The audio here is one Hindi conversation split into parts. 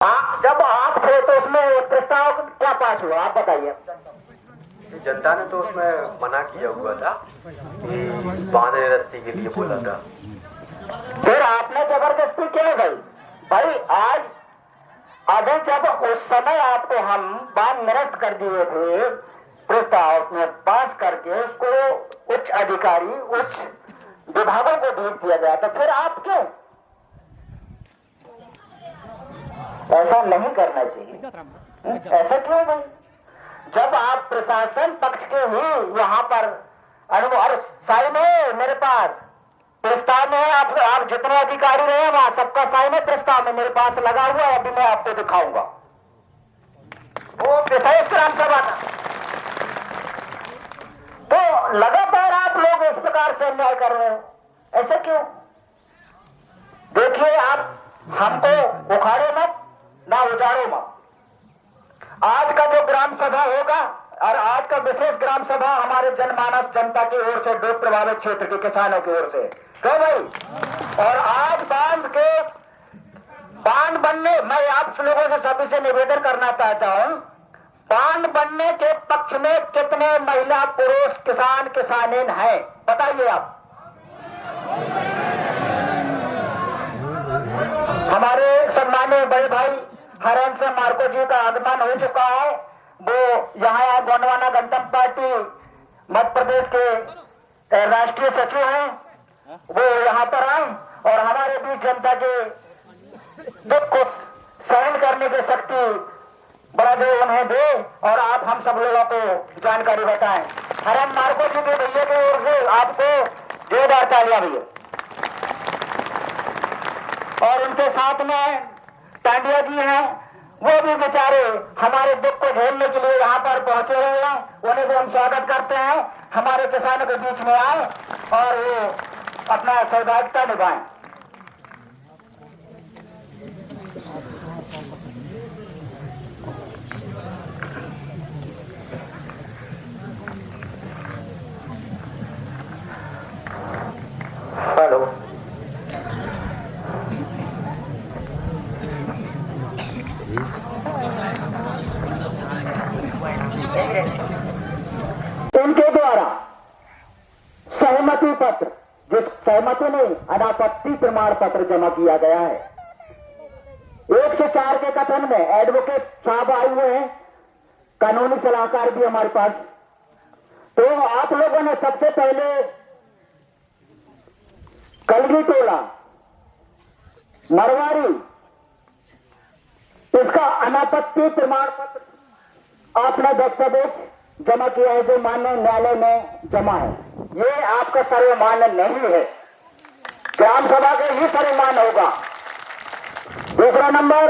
जब आप थे तो उसमें प्रस्ताव क्या पास हुआ, आप बताइए। जनता ने तो उसमें मना किया हुआ था कि बांधने रस्सी के लिए बोला था। फिर आपने जबरदस्ती क्यों गई भाई? आज अभी जब उस समय आपको हम बांध निरस्त कर दिए थे, प्रस्ताव में पास करके उसको उच्च अधिकारी उच्च विभागों को भेज दिया गया, तो फिर आप क्यों? ऐसा नहीं करना चाहिए। ऐसा क्यों भाई? जब आप प्रशासन पक्ष के ही यहाँ पर अनुभव और साइन है मेरे पास, प्रस्ताव में है, आप जितने अधिकारी रहे वहां सबका साइन है प्रस्ताव में मेरे पास लगा हुआ है, अभी मैं आपको दिखाऊंगा। वो विशेष ग्राम सभा का तो लगातार आप लोग इस प्रकार से अन्याय कर रहे हो, ऐसे क्यों? देखिए, आप हमको उखाड़ो मत ना उजाड़ो मत। आज का जो ग्राम सभा होगा और आज का विशेष ग्राम सभा हमारे जनमानस जनता की ओर से, डूब प्रभावित क्षेत्र के किसानों की ओर से, क्यों भाई? और आज बांध बनने, मैं आप लोगों से सभी से निवेदन करना चाहता हूं, बांध बनने के पक्ष में कितने महिला पुरुष किसान किसानीन हैं बताइए आप। हमारे सम्मानीय बड़े भाई हरेंद्र सिंह मार्को जी का आगमन हो चुका है। वो यहाँ गोंडवाना गणतंत्र पार्टी मध्य प्रदेश के राष्ट्रीय सचिव हैं, वो यहाँ पर आए और हमारे बीच जनता के दुख को सहन करने की शक्ति बड़ा दे उन्हें दे और आप हम सब लोगों को जानकारी बताएं। हरेंद्र मार्को जी के भैया की ओर से आपको जोरदार तालियां भैया। और उनके साथ में टांडिया जी हैं, वो भी बेचारे हमारे दुख को झेलने के लिए यहाँ पर पहुंचे हुए हैं, उन्हें भी हम स्वागत करते हैं। हमारे किसानों के बीच में आए और वो अपना सहभागिता निभाएं। हेलो, उनके द्वारा सहमति पत्र, जिस सहमति नहीं अनापत्ति प्रमाण पत्र जमा किया गया है, 104 के कथन में एडवोकेट साहब आए हुए हैं, कानूनी सलाहकार भी हमारे पास। तो आप लोगों ने सबसे पहले कलगी टोला मरवाड़ी, इसका अनापत्ति प्रमाण पत्र आपने दस्तावेज जमा किया है जो माननीय न्यायालय में जमा है। ये आपका सर्वमान्य नहीं है, ग्राम सभा के ही सर्वमान्य होगा। दूसरा नंबर,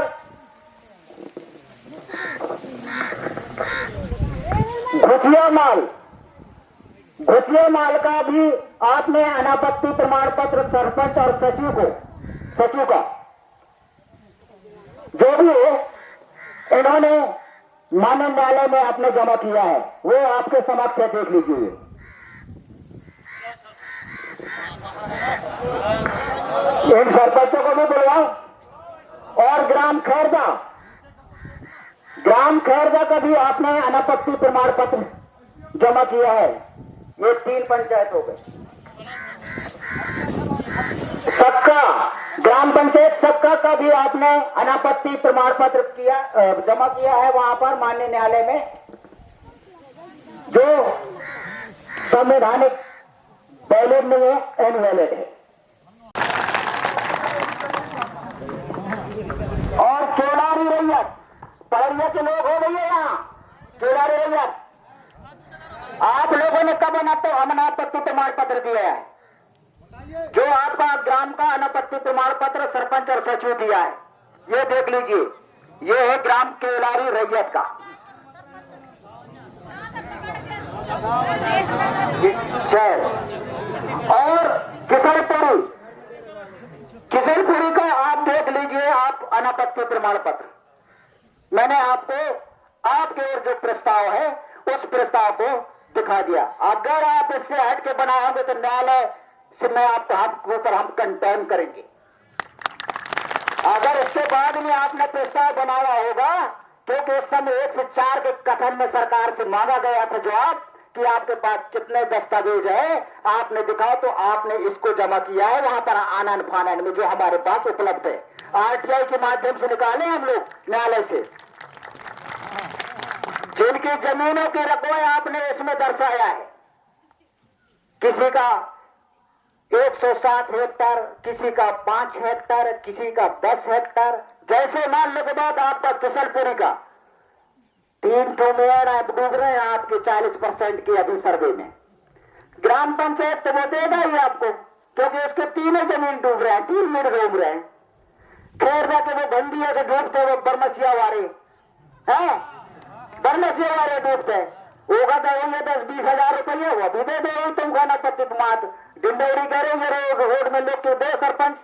घुसिया माल का भी आपने अनापत्ति प्रमाण पत्र सरपंच और सचिव का जो भी हो, इन्होंने माननीय न्यायालय में आपने जमा किया है, वो आपके समक्ष है, देख लीजिए। इन सरपंचों को भी बुलवाओ। और ग्राम खैरजा का भी आपने अनापत्ति प्रमाण पत्र जमा किया है। ये 3 पंचायत हो गए। सक्का, ग्राम पंचायत सक्का का भी आपने अनापत्ति प्रमाण पत्र जमा किया है वहां पर माननीय न्यायालय में, जो संवैधानिक वैलिड नहीं है, इनवैलिड है। और केदारी रैयत, पहले के लोग हो गए यहाँ, केदारी रैयत, आप लोगों ने कब अनापत्ति प्रमाण पत्र दिया है? जो आपका ग्राम का अनापत्ति प्रमाण पत्र सरपंच और सचिव दिया है, ये देख लीजिए। ये है ग्राम केवलारी रैयत का। और किशनपुरी का आप देख लीजिए, आप अनापत्ति प्रमाण पत्र। मैंने आपको आपके ओर जो प्रस्ताव है उस प्रस्ताव को दिखा दिया। अगर आप इससे हट के बनाओगे तो न्यायालय से मैं आपके ऊपर हम कंटेम करेंगे। अगर इसके बाद में आपने प्रस्ताव बनाया होगा, क्योंकि इस समय 1 से 4 के कथन में सरकार से मांगा गया था जवाब कि आपके पास कितने दस्तावेज है, आपने दिखाओ, तो आपने इसको जमा किया है वहां पर आनंद फानंद में जो हमारे पास उपलब्ध है, आरटीआई के माध्यम से निकाले हम लोग न्यायालय से। जिनकी जमीनों के रकबे आपने इसमें दर्शाया है, किसी का 107 हेक्टर, किसी का 5 हेक्टर, किसी का 10 हेक्टर। जैसे मान लो के बाद आपका किसलपुरी का 3 ठो मेयर डूब रहे हैं आपके 40% के अभी सर्वे में। ग्राम पंचायत तो वो देगा ही आपको, क्योंकि उसके 3 जमीन डूब रहे हैं, 3 मिनट डूब रहे हैं। खैर जाके वो गंदिया से डूबते, वो बरमसिया वाले हैं, बरमसिया वाले डूबते होगा तो वही 10-20 हजार रुपये वो भी दे दो तुम खाना पतित मात डिंडौरी करेंगे रोड में लोग दो सरपंच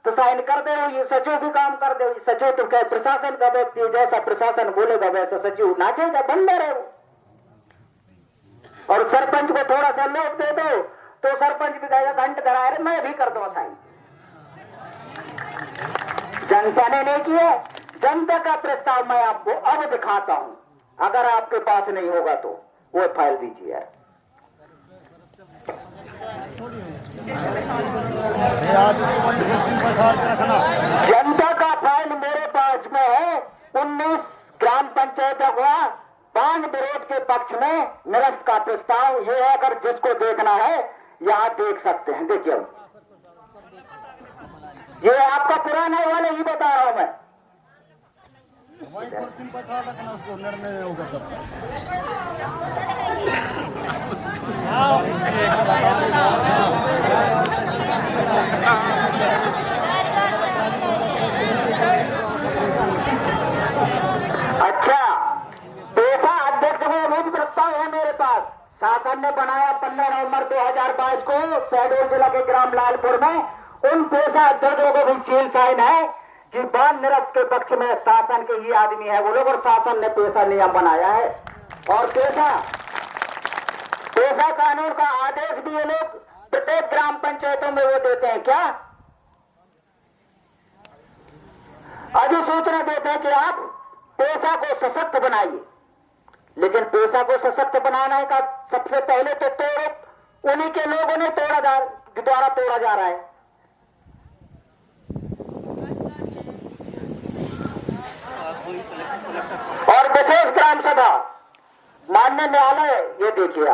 तो साइन कर दे, ये सचिव भी काम कर दे। सचिव तो क्या प्रशासन का व्यक्ति, जैसा प्रशासन बोलेगा वैसा सचिव नाचेगा, बंदर है वो। और सरपंच को थोड़ा सा लोभ दे दो तो सरपंच भी कहेगा घंट करा रहे, मैं भी कर दूंगा साइन। जनता ने नहीं किया। जनता का प्रस्ताव मैं आपको अब दिखाता हूं, अगर आपके पास नहीं होगा तो वो फाइल दीजिए। जनता का फाइल मेरे पास में है। 19 ग्राम पंचायतों का 5 विरोध के पक्ष में निरस्त का प्रस्ताव ये है। अगर जिसको देखना है यहां देख सकते हैं। देखिए ये आपका पुराना वाले ही बता रहा हूं मैं। उसको निर्णय होगा अच्छा, पेशा अध्यक्ष को भी प्रस्ताव है मेरे पास। शासन ने बनाया 15 नवंबर 2022 को शहडोल जिला के ग्राम लालपुर में। उन पेशा अध्यक्षों को भी सील साइन है कि बांध निरस्त के पक्ष में शासन के ही आदमी है वो लोग, और शासन ने पेशा नियम बनाया है। और पेशा कानून का आदेश भी ये लोग प्रत्येक ग्राम पंचायतों में वो देते हैं। क्या अधिसूचना देते हैं कि आप पेशा को सशक्त बनाइए। लेकिन पेशा को सशक्त बनाने का सबसे पहले तो तोड़ उन्हीं के लोगों ने द्वारा तोड़ा जा रहा है। और विशेष ग्राम सभा माननीय न्यायालय, ये देखिए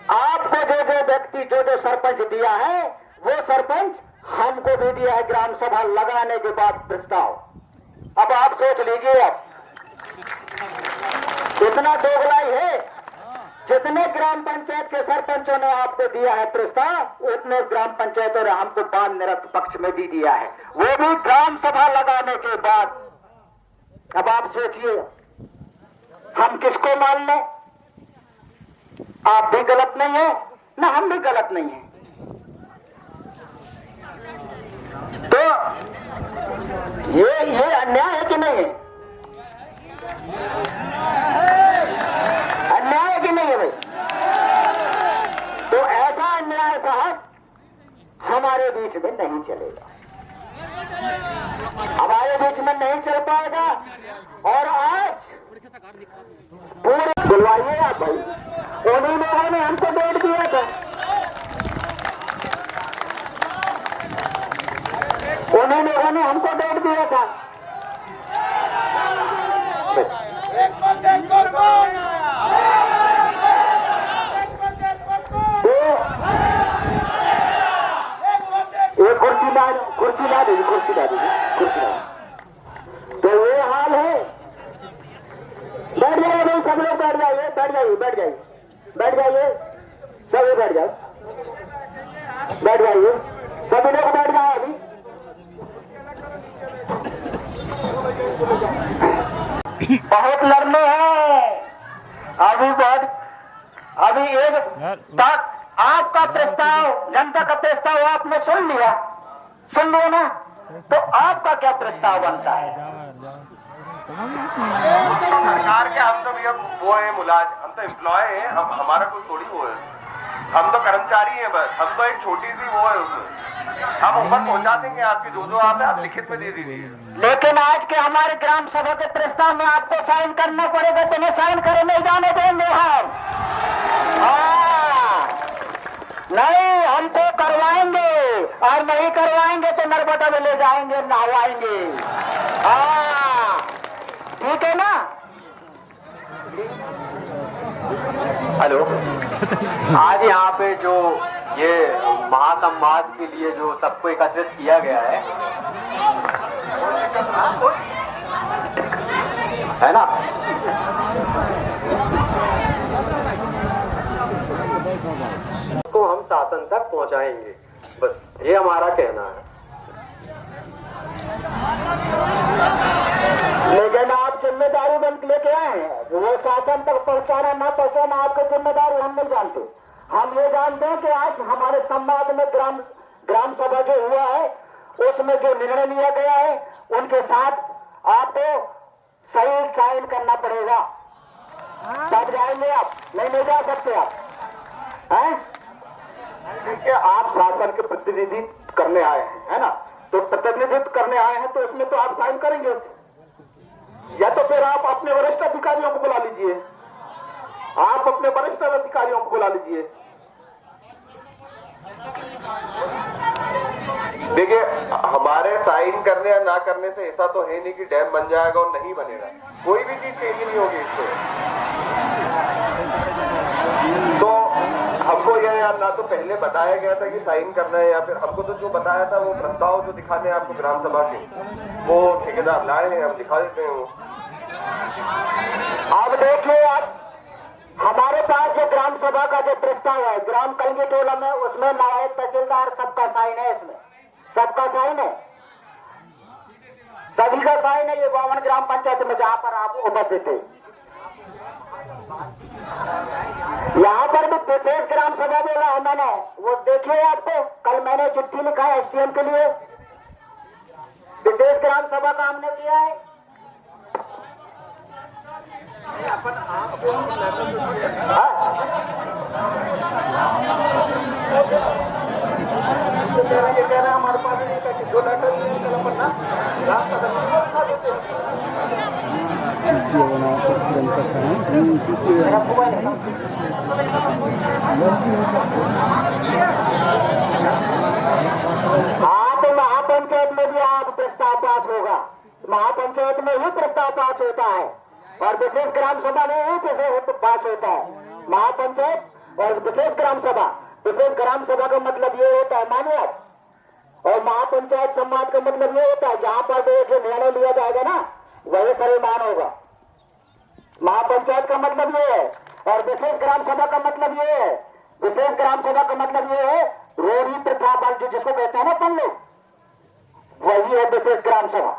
आपको जो व्यक्ति जो सरपंच दिया है वो सरपंच हमको भी दिया है ग्राम सभा लगाने के बाद प्रस्ताव। अब आप सोच लीजिए, अब कितना दोगलाई है। जितने ग्राम पंचायत के सरपंचों ने आपको दिया है प्रस्ताव, उतने ग्राम पंचायतों ने हमको बांध निरस्त पक्ष में भी दिया है, वो भी ग्राम सभा लगाने के बाद। अब आप सोचिए हम किसको मान लें। आप भी गलत नहीं है ना, हम भी गलत नहीं है। तो ये अन्याय है कि नहीं है? अन्याय है कि नहीं है भाई? तो ऐसा अन्याय साहब हमारे बीच में नहीं चलेगा, हमारे बीच में नहीं चल पाएगा। और आज पूरे बुलवाइए आप भाई, उन्हीं लोगों ने हमको डेट दिया था, उन्हीं लोगों ने हमको डेट दिया था। एक कुर्सी ला दीजिए। तो ये हाल है। बैठ जाइए भाई, सब लोग बैठ जाइए, बैठ जाइए, सभी बैठ जाओ, बैठ जाइए, सभी लोग बैठ जाओ। अभी बहुत लड़ने हैं, अभी एक तक आपका प्रस्ताव, जनता का प्रस्ताव आपने सुन लिया ना, तो आपका क्या प्रस्ताव बनता है? सरकार के हम तो भैया वो है मुलाज, हम तो एम्प्लॉय हैं, हम हमारा कोई थोड़ी वो है। हम तो कर्मचारी हैं बस, हम तो एक छोटी सी वो है उसमें, हम ऊपर पहुंचा देंगे आपकी जो आप है आप लिखित में दे दीजिए। लेकिन आज के हमारे ग्राम सभा के प्रस्ताव में आपको साइन करना पड़ेगा, तो नहीं साइन करे नहीं जाने देंगे हम। हाँ, नहीं हमको करवाएंगे, और नहीं करवाएंगे तो नर्मदा में ले जाएंगे, नहवाएंगे। हाँ ठीक है ना। हेलो, आज यहाँ पे जो ये महासंवाद के लिए जो सबको एकत्रित किया गया है ना, तो हम शासन तक पहुँचाएंगे, बस ये हमारा कहना है। लेकिन आप जिम्मेदारी बन के लेके आए हैं, वो शासन तक पहुंचाना ना पहुंचाना आपकी जिम्मेदारी हम नहीं जानते। हम ये जानते हैं कि आज हमारे संवाद में ग्राम सभा जो हुआ है उसमें जो निर्णय लिया गया है उनके साथ आपको सही साइन करना पड़ेगा, तब जाएंगे आप, नहीं जा सकते आप हैं। ठीक है, आप शासन के प्रतिनिधित्व करने आए हैं, है ना, तो प्रतिनिधित्व करने आए हैं तो उसमें तो आप साइन करेंगे, या तो फिर आप अपने वरिष्ठ अधिकारियों को बुला लीजिए, आप अपने वरिष्ठ अधिकारियों को बुला लीजिए। देखिए, हमारे साइन करने या ना करने से ऐसा तो है नहीं कि डैम बन जाएगा और नहीं बनेगा, कोई भी चीज चेंज नहीं होगी इससे। तो हमको यह यार ना तो पहले बताया गया था कि साइन करना है, या फिर हमको तो जो बताया था वो प्रस्ताव जो दिखाने हैं आपको ग्राम सभा के, वो ठेकेदार लाए हैं, हम दिखा देते हैं वो। अब देखिए, आप हमारे पास जो ग्राम सभा का जो प्रस्ताव है ग्राम कलगी टोला में, उसमें नायब तहसीलदार सबका साइन है, इसमें सबका साइन है, सभी का साइन है। ये 52 ग्राम पंचायत में जहां पर आप उपस्थित थे, यहाँ पर भी विशेष ग्राम सभा बोला है मैंने, वो देखिए आपको, कल मैंने चिट्ठी लिखा है एसडीएम के लिए, विशेष ग्राम सभा का हमने किया है। ये कह रहे हैं हमारे पास नहीं था कि 2 लेटर पढ़ना हाँ, तो महापंचायत में भी आप प्रस्ताव पास होगा, महापंचायत में ही प्रस्ताव पास होता है, और विशेष ग्राम सभा में ही प्रस्ताव पास होता है। महापंचायत और विशेष ग्राम सभा, विशेष ग्राम सभा का मतलब ये होता है मान्यता, और महापंचायत संवाद का मतलब ये होता है जहां पर जो निर्णय लिया जाएगा ना वही सर्वमान्य होगा। महापंचायत का मतलब ये है, और विशेष ग्राम सभा का मतलब ये है, विशेष ग्राम सभा का मतलब ये है रोड़ी प्रथा बल जो जिसको कहते हैं ना अपन लोग, वही है विशेष ग्राम सभा।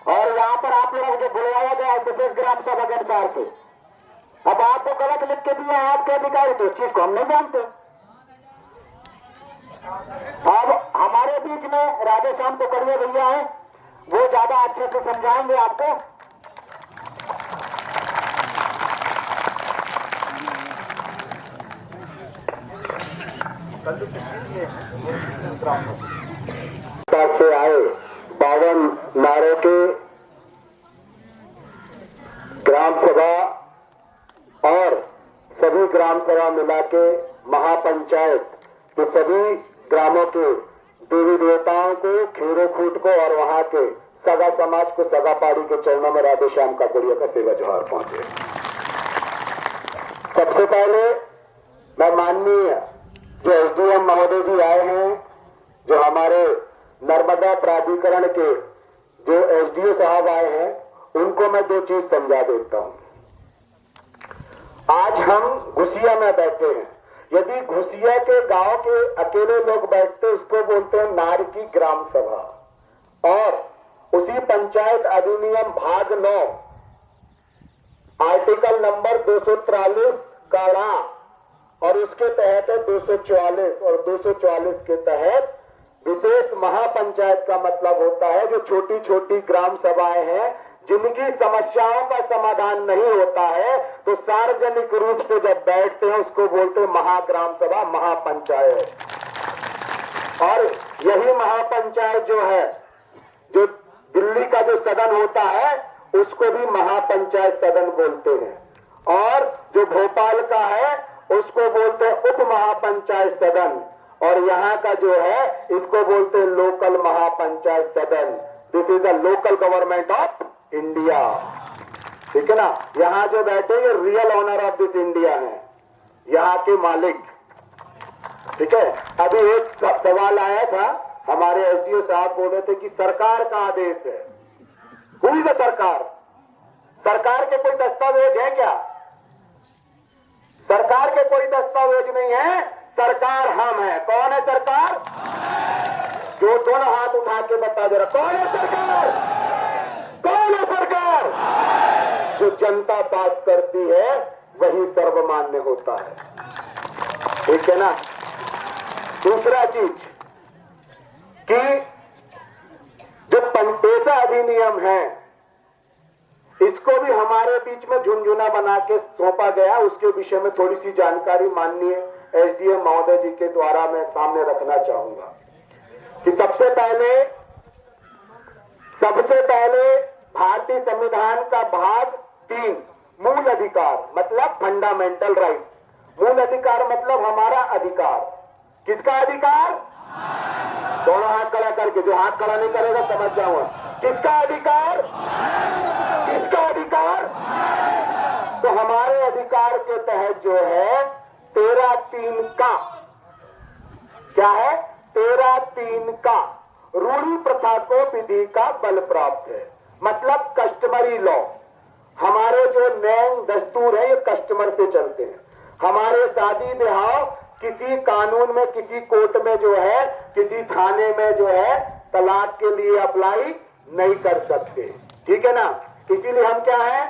और यहाँ पर आप लोगों को जो बुलवाया गया है विशेष ग्राम सभा के अनुसार से, अब आपको गलत लिख के दिया है आपके अधिकारी, तो इस चीज को हम नहीं जानते। अब हमारे बीच में राधेश्याम कोकड़िया भैया हैं, वो ज्यादा अच्छे से समझाएंगे आपको। से आए 52 नारों के ग्राम सभा और सभी ग्राम सभा मिला के महापंचायत के सभी ग्रामों के देवी देवताओं को, खीरो खूट को और वहां के सगा समाज को, सगा पाड़ी के चरणों में राधेश्याम कोकड़िया का सेवा जोहार पहुंचे। सबसे पहले मैं माननीय जो एसडीएम महोदय जी आए हैं, जो हमारे नर्मदा प्राधिकरण के जो एसडीओ साहब आए हैं, उनको मैं 2 चीज समझा देता हूं। आज हम घुसिया में बैठे हैं, यदि घुसिया के गांव के अकेले लोग बैठते उसको बोलते हैं नार की ग्राम सभा, और उसी पंचायत अधिनियम भाग 9 आर्टिकल नंबर 243 काड़ा और उसके तहत है 244, और 244 के तहत विशेष महापंचायत का मतलब होता है जो छोटी छोटी ग्राम सभाएं हैं जिनकी समस्याओं का समाधान नहीं होता है तो सार्वजनिक रूप से जब बैठते हैं उसको बोलते हैं महाग्राम सभा, महापंचायत। और यही महापंचायत जो है, जो दिल्ली का जो सदन होता है उसको भी महापंचायत सदन बोलते हैं, और जो भोपाल का है उसको बोलते हैं उप महापंचायत सदन, और यहाँ का जो है इसको बोलते हैं लोकल महापंचायत सदन। This is the local government of India. ठीक है ना। यहाँ जो बैठे ये real honour of this India है, यहाँ के मालिक। ठीक है। अभी एक सवाल आया था, हमारे एसडीओ साहब बोल रहे थे कि सरकार का आदेश है। हुई है सरकार? सरकार के कोई दस्तावेज है क्या? सरकार के कोई दस्तावेज नहीं है। सरकार हम है। कौन है सरकार? जो दोनों हाथ उठा के बता दे रहा, कौन है सरकार? कौन है सरकार? जो जनता पास करती है वही सर्वमान्य होता है। ठीक है ना। दूसरा चीज कि जो पेशा अधिनियम है इसको भी हमारे बीच में झुनझुना बना के सौंपा गया, उसके विषय में थोड़ी सी जानकारी माननीय एसडीएम महोदय जी के द्वारा मैं सामने रखना चाहूंगा कि सबसे पहले भारतीय संविधान का भाग 3 मूल अधिकार मतलब फंडामेंटल राइट। मूल अधिकार मतलब हमारा अधिकार। किसका अधिकार? दोनों हाथ खड़ा करके, जो हाथ खड़ा नहीं करेगा समझ जाऊंगा। किसका अधिकार? किसका अधिकार? तो हमारे अधिकार के तहत जो है 13(3) का क्या है? 13(3) का रूढ़ी प्रथा को विधि का बल प्राप्त है, मतलब कस्टमरी लॉ। हमारे जो नियम दस्तूर है ये कस्टमर से चलते हैं। हमारे शादी ब्याह किसी कानून में, किसी कोर्ट में जो है, किसी थाने में जो है तलाक के लिए अप्लाई नहीं कर सकते। ठीक है ना। इसीलिए हम क्या है?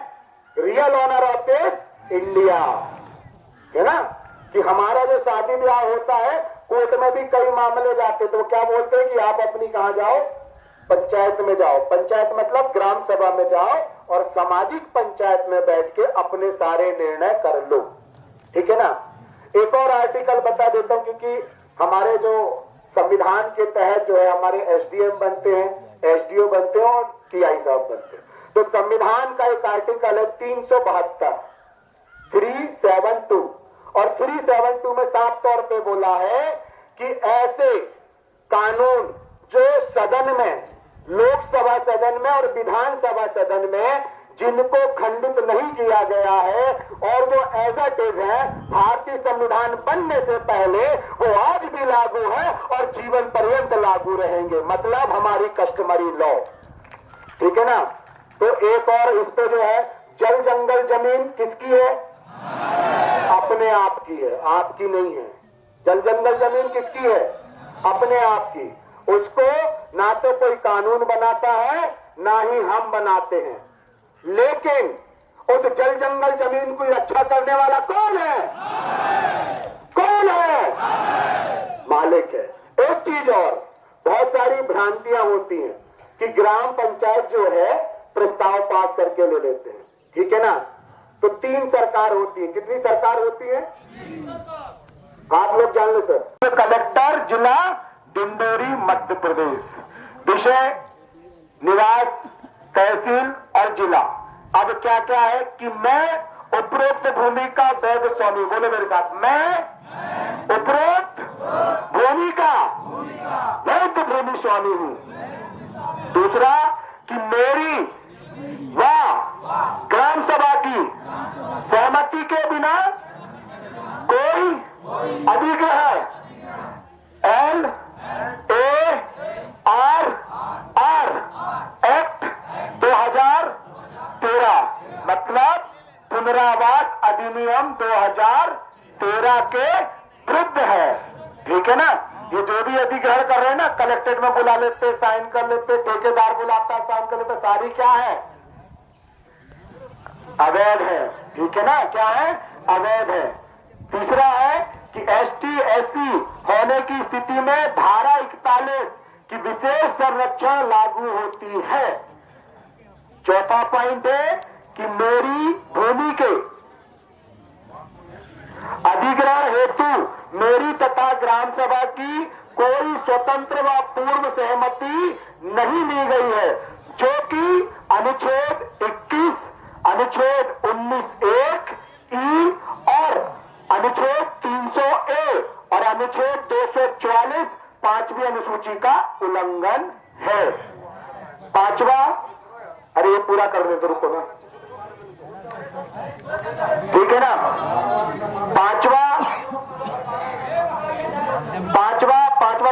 Real honour of this India. है ना कि हमारा जो शादी ब्याह होता है कोर्ट में भी कई मामले जाते तो क्या बोलते हैं कि आप अपनी कहां जाओ? पंचायत में जाओ। पंचायत मतलब ग्राम सभा में जाओ और सामाजिक पंचायत में बैठ के अपने सारे निर्णय कर लो। ठीक है ना। एक और आर्टिकल बता देता हूं, क्योंकि हमारे जो संविधान के तहत जो है हमारे एसडीएम बनते हैं, एसडीओ बनते हैं और टीआई साहब बनते हैं। तो संविधान का एक आर्टिकल है 372 372, और 372 में साफ तौर पे बोला है कि ऐसे कानून जो सदन में, लोकसभा सदन में और विधानसभा सदन में जिनको खंडित नहीं किया गया है और जो एज इट इज है भारतीय संविधान बनने से पहले, वो आज भी लागू है और जीवन पर्यंत लागू रहेंगे, मतलब हमारी कस्टमरी लॉ। ठीक है ना। तो एक और इस पे जो है जल जंगल जमीन किसकी है? अपने आप की है, आपकी नहीं है। जल जंगल जमीन किसकी है? अपने आप की। उसको ना तो कोई कानून बनाता है ना ही हम बनाते हैं, लेकिन उस जल जंगल जमीन की रक्षा करने वाला कौन है? कौन है? मालिक है। एक चीज और, बहुत सारी भ्रांतियां होती हैं कि ग्राम पंचायत जो है प्रस्ताव पास करके ले लेते हैं। ठीक है ना। तो 3 सरकार होती है। कितनी सरकार होती है? आप लोग जान लो सर। कलेक्टर जिला डिंडोरी मध्य प्रदेश, विषय निवास तहसील और जिला। अब क्या क्या है कि मैं उपरोक्त भूमि का वैध स्वामी, बोलो मेरे साथ, मैं उपरोक्त भूमि का वैध भूमि स्वामी हूं। दूसरा कि मेरी व ग्राम सभा की सहमति के बिना कोई अधिग्रहण LARR एक्ट 2013 मतलब पुनरावास अधिनियम 2013 के विरुद्ध है। ठीक है ना। ये जो भी अधिग्रहण कर रहे हैं ना, कलेक्ट्रेट में बुला लेते, साइन कर लेते, ठेकेदार बुलाता साइन कर लेते, सारी क्या है? अवैध है। ठीक है ना। क्या है? अवैध है। तीसरा है कि ST SC होने की स्थिति में धारा 41 की विशेष संरक्षण लागू होती है। चौथा पॉइंट है कि मेरी भूमि के अधिग्रहण हेतु मेरी तथा ग्राम सभा की कोई स्वतंत्र व पूर्व सहमति नहीं ली गई है, जो कि अनुच्छेद 21, अनुच्छेद 19(1) ई और अनुच्छेद 300(a) और अनुच्छेद 244 5वीं अनुसूची का उल्लंघन है। पांचवा, अरे ये पूरा कर देते, रुको ना, ठीक है ना। पांचवा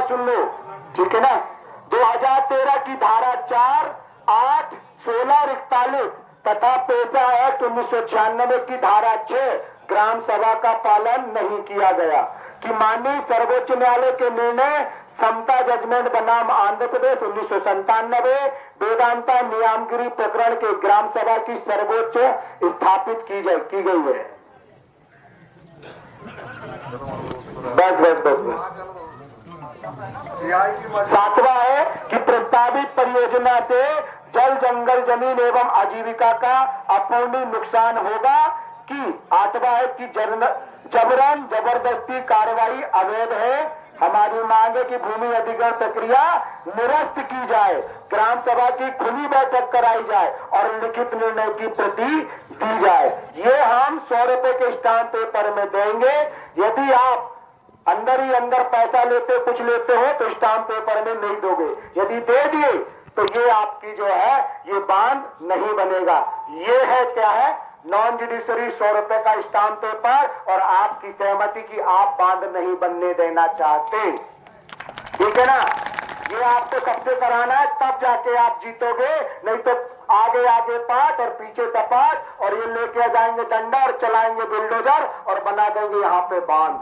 सुन लो, ठीक है ना। 2013 की धारा 4, 8, 16 और 41 तथा पेशा एक्ट 1996 की धारा 6 ग्राम सभा का पालन नहीं किया गया कि माननीय सर्वोच्च न्यायालय के निर्णय समता जजमेंट बनाम आंध्र प्रदेश 1997 वेदांता नियामगिरी प्रकरण के ग्राम सभा की सर्वोच्च स्थापित की गई है। बस। सातवां है कि प्रस्तावित परियोजना से जल, जंगल, जमीन एवं आजीविका का अपूर्णीय नुकसान होगा। कि आठवां है कि जबरन जबरदस्ती कार्रवाई अवैध है। हमारी मांग है कि भूमि अधिग्रहण प्रक्रिया निरस्त की जाए, ग्राम सभा की खुली बैठक कराई जाए और लिखित निर्णय की प्रति दी जाए। ये हम 100 रुपए के स्टाम्प पेपर में देंगे। यदि आप अंदर ही अंदर पैसा लेते, कुछ लेते हो तो स्टाम्प पेपर में नहीं दोगे। यदि दे दिए तो ये आपकी जो है ये बांध नहीं बनेगा। ये है क्या है, नॉन जुडिशरी 100 रुपए का स्टाम्प पेपर और आपकी सहमति की आप बांध नहीं बनने देना चाहते, ठीक है ना। ये आपको सबसे कराना है, तब जाके आप जीतोगे, नहीं तो आगे पाट और पीछे सपाट, और ये लेके जाएंगे डंडा और चलाएंगे बुलडोजर और बना देंगे यहाँ पे बांध।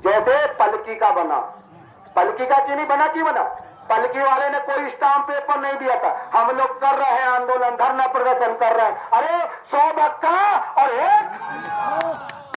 जैसे पलकी का बना, पलकी का क्यों नहीं बना, क्यों बना? पलकी वाले ने कोई स्टाम्प पेपर नहीं दिया था। हम लोग कर रहे हैं आंदोलन, धरना प्रदर्शन कर रहे हैं। अरे 100 धक्का और 1